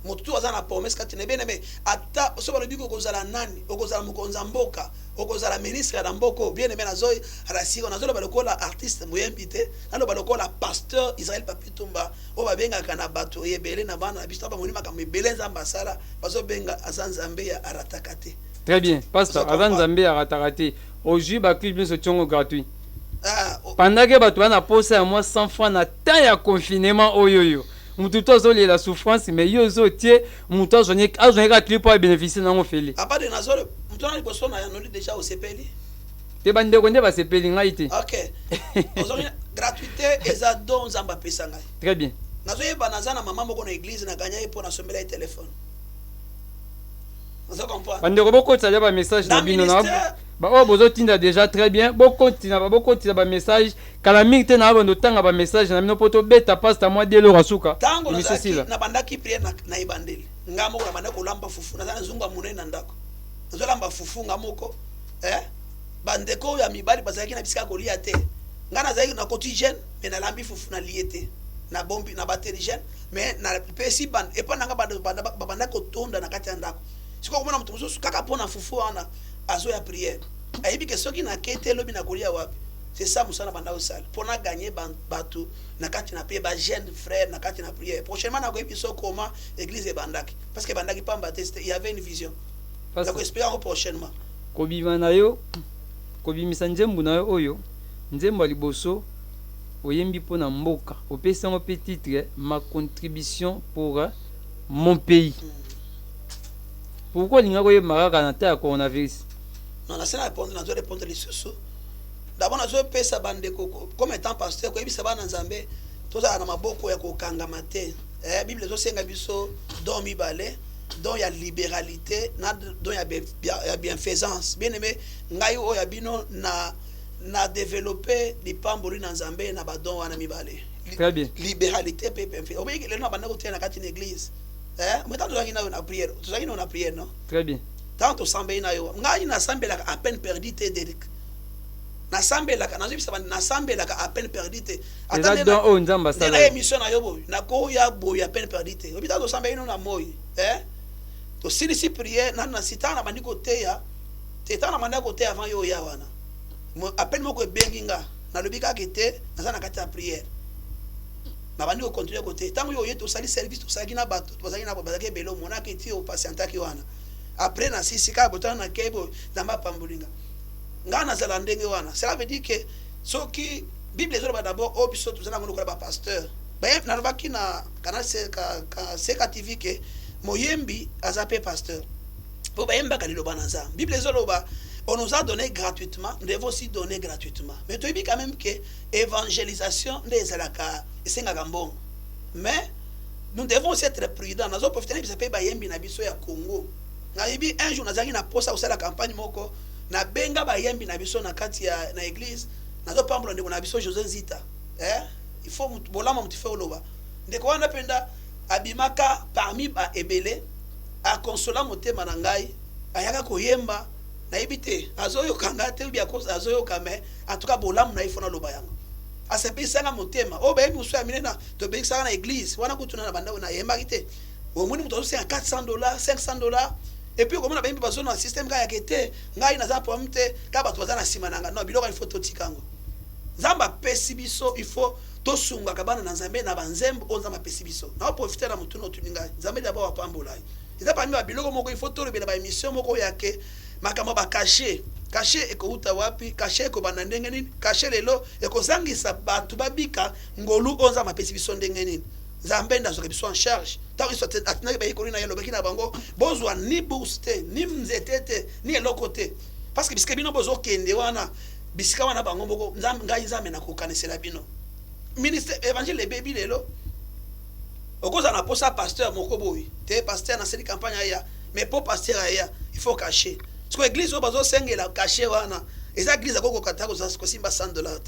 mutu azana promesse kati na bien mais ata osoba lobi ko kozala nani okozala mukonza mboka okozala ministre ya mboko bien aimé nazoy rasiko nazoloba lokola artiste moyembite naloba lokola pasteur Israël Papi Tumba o babenga kana bato yebele na bana biso ba monima kama ebele nzamba sala bazo benga azanzambe ya aratakate. Très bien pasteur azanzambe ya aratakate aujourd'hui ba clip biso tiongo gratuit pendant que bato wana posa ya moi 100 francs na temps ya confinement oyoyo mutu tozo la souffrance mais yo zo tie mutu azonye ka clip pour bénéficier nango feli apa de nazolo mutu na liboso na ya noli déjà au sepeli te bande ko nde ba sepeli ngai te OK ozonye gratuité eza don nzamba pesa ngai. Très bien nazoye banazana mama moko na église na ganya ipo na sombela téléphone nazo comprendre bande ko boko tsaja ba message na bino na ba o bozo tinda déjà très bien boko tina ba message kala mingi te na bando tanga ba message na bino poto beta pasta moi de lo rasuka tango na bandaki prière na ibandeli ngamo na bandako lamba fufu na zana zunga munene na ndako nazo lamba fufu ngamoko bandeko ya mibali bazaki na bisika kolia te ngana zaki na quotidien mais na lambi fufu na liete na bombi na batterie jeune mais na pesi band et pas nanga bandako tonda na kati ya ndako siko komona mtu mususu kaka pona fufu ana azo ya prière ayibi ke soki na kete lobi na kolia wapi c'est ça musala banda osala pona gagner bato na kati na pe ba jeune frère na kati na prière prochainement na koyibi so comment église e bandaki parce que bandaki pamba tester il y avait une vision donc espérons prochainement kobima na yo kobimisa nzembo na yo oyo nzembo liboso oyembi pona mboka opesa ngo petit titre ma contribution pour mon pays. Pourquoi l'inga koye maraka na ta coronavirus? Non, na sena répondre les sous. D'abord nazo pesa bande comme étant pasteur ko yebisa bana nzambe toza na maboko ya kokanga matin Bible ezosenga biso don mibale, don ya libéralité na don ya bienfaisance. Bien aimé, ngai oyo bino na développer lipamboli na Nzambe na ba don wana mibale. Très bien. Libéralité pe bienfaisance. Obi le no bana ko tia na kati na église. Mais tant que na prière, tu sais na prière non? Très bien. Tant to sambe na yo. Ngai na sambe la à peine perdu te Derek. Na sambe la na zibisa na sambe la à peine perdu te. Attendez dans on Nzamba ça. Na émission na yo boy. Na ko ya boy à peine perdu te. Obi tant to sambe ino na moy. To si prière na sita na bandi côté ya. Teta na manda côté avant yo ya wana. À peine moko benginga. Na lobika kete na na kati ya prière. Na bandi ko continuer côté. Tant yo yeto sali service to sali na bato. To sali na bazake belo mona keti o patienta ki wana. Après na sisi ka botana na kebo Nzamba pambulinga. Ngana zala ndenge wana. Cela veut dire que soki Bible ezoba d'abord au biso tuzana ngono ba pasteur. Ba na lobaki na canal CK TV ke moyembi azape pasteur. Pour ba yemba kalilo bananza. Bible ezoloba on nous a donné gratuitement, nous devons aussi donner gratuitement. Mais tu dis quand même que évangélisation des alaka et c'est ngambon. Mais nous devons aussi être prudents. Nous avons profité de ce pays bayembi na biso ya Congo. Nayebi un jour nazaki na posa usala campagne moko na benga bayembi na biso na kati ya na église nazo pambola ndeko na biso José Nzita il faut bolama mutu fe oloba ndeko wana penda abimaka parmi ba ebele a consola motema na ngai ayaka koyemba nayebi te azoyo kanga te bia ko azoyo kame en tout cas bolamu na ifona loba yango asepesanga motema o bayembi uso ya minena to bekisaka na église wana kutuna na banda na yemba kite o moni mutu azo $400 $500. Et puis comment on a bien besoin d'un système qui a été ngai naza pomte ka bato bazana sima nanga non biloko il faut totikango Nzamba pesibiso il faut tosunga kabana na Nzambe na banzembo on Nzamba pesibiso na profiter na mutu no tuninga Nzambe d'abord apambola eza parmi ba biloko moko il faut tolobela ba émission moko yake makamo ba caché eko uta wapi caché eko bana ndenge nini caché lelo eko zangisa batu babika ngolu on Nzamba pesibiso ndenge nini Nzambe ndazoka biso en charge tant soit atina ba yekoli na yelo bakina bango bozwa ni booster ni mzetete ni elokote parce que bisika bino bozo kende wana bisika wana bango boko ngai Nzambe na kokanisela bino ministère évangile baby lelo okoza na posa pasteur moko boy te pasteur na cette campagne aya mais pour pasteur aya il faut cacher parce que église obazo sengela cacher wana eza église akoko katako za kosimba $100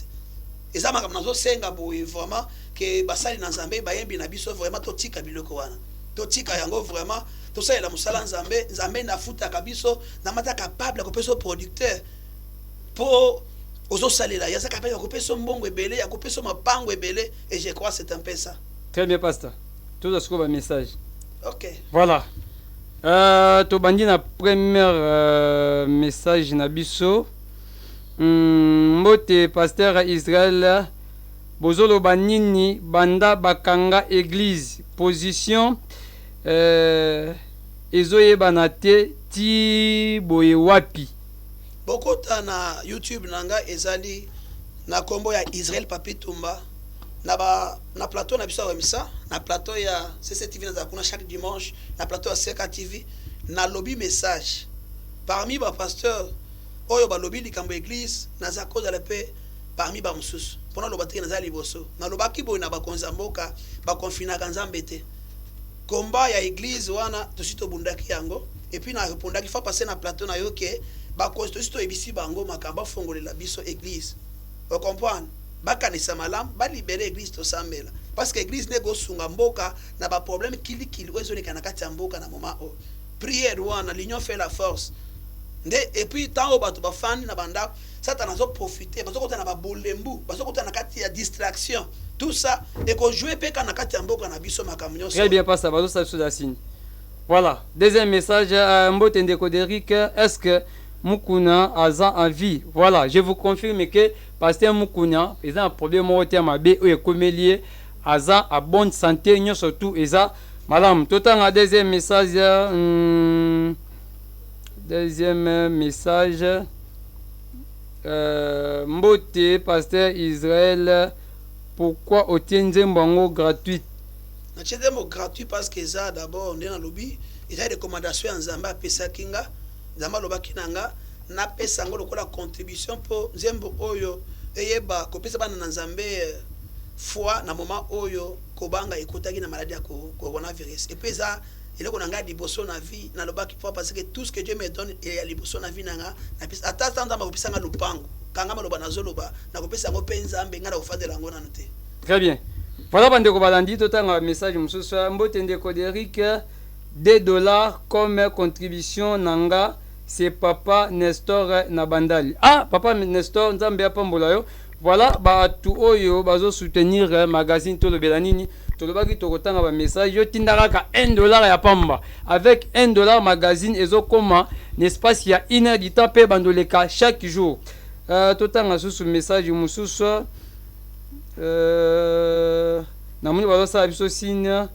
eza makam nazo senga boy vraiment que basali na Nzambe bayembi na biso vraiment totika biloko wana totika yango vraiment to ça la musala Nzambe na futa kabiso na mata capable ko peso producteur pour ozo salela ya ça capable ko peso mbongo ebele ya ko peso mapango ebele et je crois c'est un peu ça. Très bien pasteur. Tout ce qu'on message. OK. Voilà. To bandi na premier message na biso. Mbote pasteur Israël bozolo banini banda bakanga église position ezoye banate ti boye wapi bokota na YouTube nanga ezali na kombo ya Israël Papi Tumba na plateau na biso wa misa na plateau ya CCTV na zakuna chaque dimanche na plateau ya CK TV na lobby message parmi ba pasteur oyo ba lobby likambo église na zako za la paix parmi ba mususu pona lobatiki na za liboso na lobaki boy na ba konzamboka ba confina Nzambe te komba ya église wana tosito bundaki yango et puis na répondaki fa passer na plateau na yo ke ba konstituto ebisi bango makamba fongolela biso église vous comprenez bakanisa malam ba libérer église to sambela parce que église nego sunga mboka na ba problème kili wezo le kana kati ya mboka na moment o prière wana l'union fait la force et puis tant bato ba fan na banda Satan a profité bazo kota na ba bolembu bazo kota na kati ya distraction tout ça et ko jouer pe kana kati ya mboka na biso makamnyo. Très bien pas ça bazo ça sous la signe. Voilà, deuxième message Mbote Ndeko Derrick, est-ce que Mukuna a envie? Voilà, je vous confirme que pasteur Mukuna ils ont un problème au terme B ou ekomelie aza à bonne santé nyo surtout eza madame tout en deuxième message Mbote pasteur Israël pourquoi otienze mbango gratuit na tshedemo gratuit parce que ça d'abord on est dans lobby il a des recommandations en Nzamba pesa kinga Nzamba lobaki nanga na pesa ngo lokola contribution pour nzembo oyo eyeba ko pesa bana na Nzambe foi na moment oyo kobanga ekotaki na maladie ya coronavirus. Et puis ça il est qu'on a liboso na vie na lobaki foi parce que tout ce que Dieu me donne et ya liboso na vie nanga na pisa ata tanda ma kopisa nga lupango kanga maloba na zoloba na kopisa ngo penzambe nga na kofadela ngo na note. Très bien. Voilà bande ko balandi totanga message mususu mbote ndeko Derrick $2 comme contribution nanga c'est papa Nestor Nabandali. Ah papa Nestor nzambe apambola yo. Voilà batu oyo bazo soutenir magazine to lobelanini to lobaki to kotanga ba message yo tindaka $1 ya pamba avec $1 magazine ezo koma n'espace ya 1 heure du temps pe bandoleka chaque jour. Totanga sous message mususu namoni bazo biso signe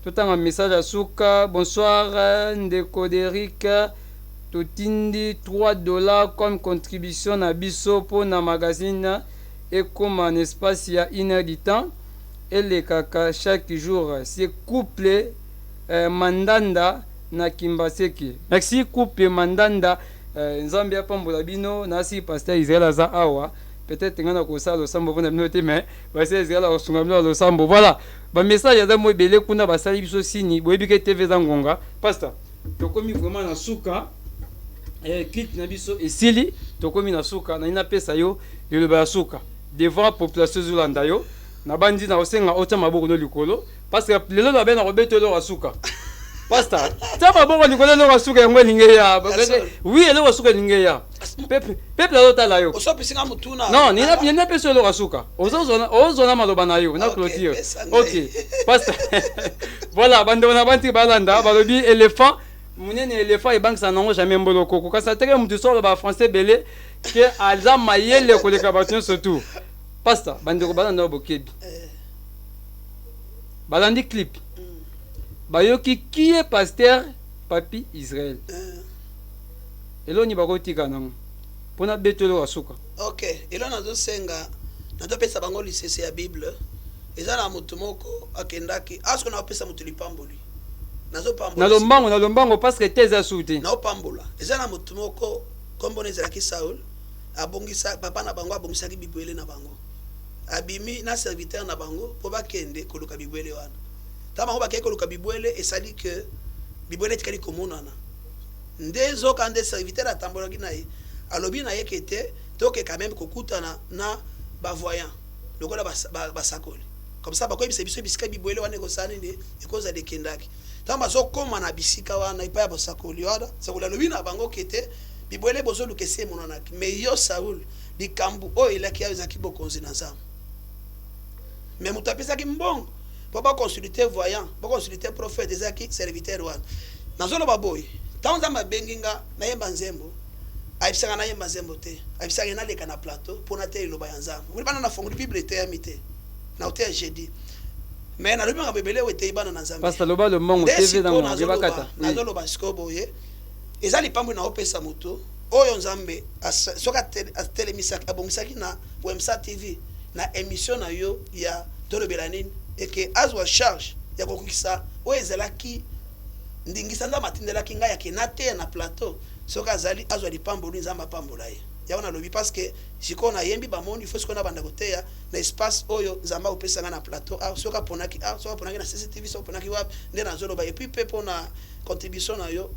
totanga message asuka bonsoir ndeko Derrick totindi $3 comme contribution na biso pour na magazine et comme un espace il y a 1 heure du temps et les kaka chaque jour c'est couple mandanda na Kimbaseki. Merci couple mandanda nzambe apambola bino nasi pasteur Israël aza awa peut-être ngana ko sala sambo bona note mais ba c'est Israël o sungamlo lo sambo. Voilà ba message ya mo belé kuna ba sali biso sini boyebi ke TV za ngonga pasteur to komi vraiment na suka kit na biso esili tokomi na suka na ina pesa yo le ba suka devant population zulanda yo na bandi na osenga ota maboko no likolo parce que lelo na bena robeto lo suka pastor ta maboko likolo lo suka yango linge ya oui lo suka linge ya pepe la lota la yo oso pisinga mutuna non ni na pesa lo suka ozona maloba na yo na clôture. OK pastor voilà bande na banti balanda balobi éléphant munene éléphant et banque ça n'ont jamais mboloko ko ça tere mutu solo ba français belé que alza mayele ko le kabatun surtout pasta bande ko balanda bokebi balandi clip bayoki qui est pasteur papi Israël eloni bakotika nango pona betolo asuka. OK elo nazo senga nazo pesa bango lisese ya bible ezala mutu moko akendaki asko na pesa mutu lipamboli na lombango parce que teza souté na opambola ezana mutu moko kombo nezala ki Saul abongisa papa na bango abongisa ki bibwele na bango abimi na serviteur na bango po bakende koluka bibwele wana ta bango bakende koluka bibwele esali que bibwele tikali komonana ndezo kande serviteur atambola ki naye alobi na yekete toke quand même kokutana na bavoyant lokola basakoli comme ça bakoyi biso bisika bibwele wana ekosani ne ekoza de kendaki tamba zo koma na bisika wana ipa ya basakoli wana sakola lobi na bango kete bibwele bozo lukese monanaki mais yo Saul likambu o ilaki ya zaki bokonzi na nzambe mais mutapesa ki mbongo po ba consulter voyant ba consulter prophète ezaki serviteur wana nazolo baboy tanza mabenginga na yemba nzembo aibisaka na yemba nzembo te aibisaka na leka na plateau pona te iloba ya nzambe uli bana na fongoli bible te ya mite na hotel jeudi mais na lobanga bebele wete ibana na nzambe parce que loba le mongo TV dans mon bakata nazolo basko boye ezali pambo na opesa moto oyo nzambe soka telemisaki abongisaki na Wemsa TV na émission na yo ya tolobela nini et que azwa charge ya kokisa o ezalaki ndingisa nda matindelaki nga ya kenate na plateau soka azali azwa lipambo nzamba pambola ye ya wana lobi parce que siko na yembi ba mondi faut siko na banda koteya na espace oyo nzamba opesa nga na plateau soka ponaki na CCTV soka ponaki wa nde na zolo ba et puis pepo na contribution na yo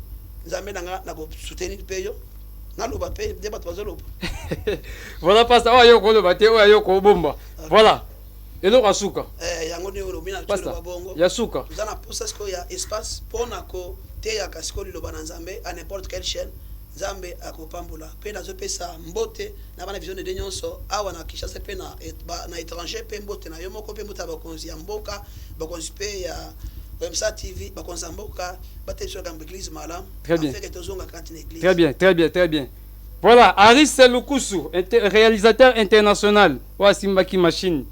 nzambe na ko soutenir peyo na loba pe de bato bazolo. Voilà pas ça yo ko loba te yo ko bomba voilà elo kasuka yango ne lobi na tolo babongo ya suka zana posa siko ya espace pona ko teya kasiko liloba na nzambe à n'importe quelle chaîne nzambe akopambola pe nazo pesa mbote na bana vision de nyonso awa na Kinshasa pe na étranger pe mbote na yo moko pe mbote bakonzi ya mboka bakonzi pe ya Wemsa TV bakonzi mboka bateso ka église malam fait que tozonga quand une église. Très bien voilà Aris Lukusu réalisateur international wa Simbaki machine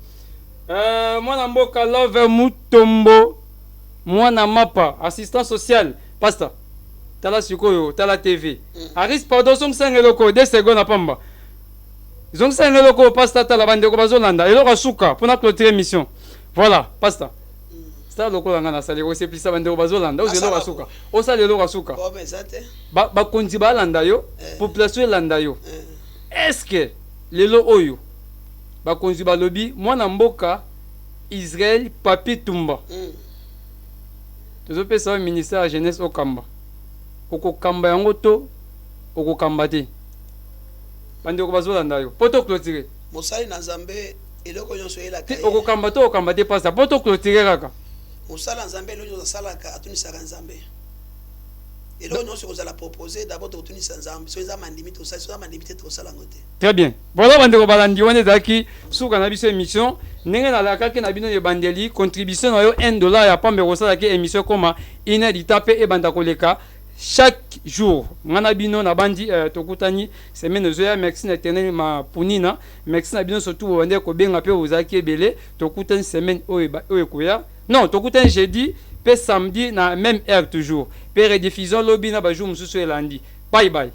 mwana mboka Love Mutombo mwana mapa assistant social pastor tala sikoyo tala TV Aris pardon son 5 loko 2 secondes apamba zong 5 loko pastor tala bande ko bazolanda elo kasuka pona clôturer émission voilà pastor ça loko langa na sali ko c'est plus ça bande ko bazolanda o zelo kasuka o sali elo kasuka bon mais ça te ba konzi balanda yo population landa yo est-ce que lelo oyo ba konzi balobi mwana mboka Israël Papi Tumba. Tozopesa au ministère de la jeunesse au Kamba. Oko Kamba yango to oko Kamba te. Bandeko bazolanda yo. Poto clôturer. Mosali na Nzambe eloko nyonso elaka. Oko Kamba to Kamba te pasa. Poto clôturer kaka. Mosala Nzambe eloko salaka atunisaka Nzambe. Eloko nyonso kozala proposer d'abord totunisa Nzambe. So eza mandimi to ça, so eza mandimi te to sala ngote. Très bien. Voilà bandeko balandi wana ezaki suka na biso émission. Ndenge na lakaki na bino ebandeli contribution na yo $1 ya pambe kosala ki émission koma inédita pe ebanda koleka chaque jour. Ngana bino na bandi tokutani semaine zoya merci na éternel ma punina. Merci na bino surtout wande ko benga pe ozaki ebele tokutani semaine oyo koya. Non, tokutani jeudi pe samedi na même heure toujours. Pe rediffusion lobi na ba jour mususu elandi. Bye bye.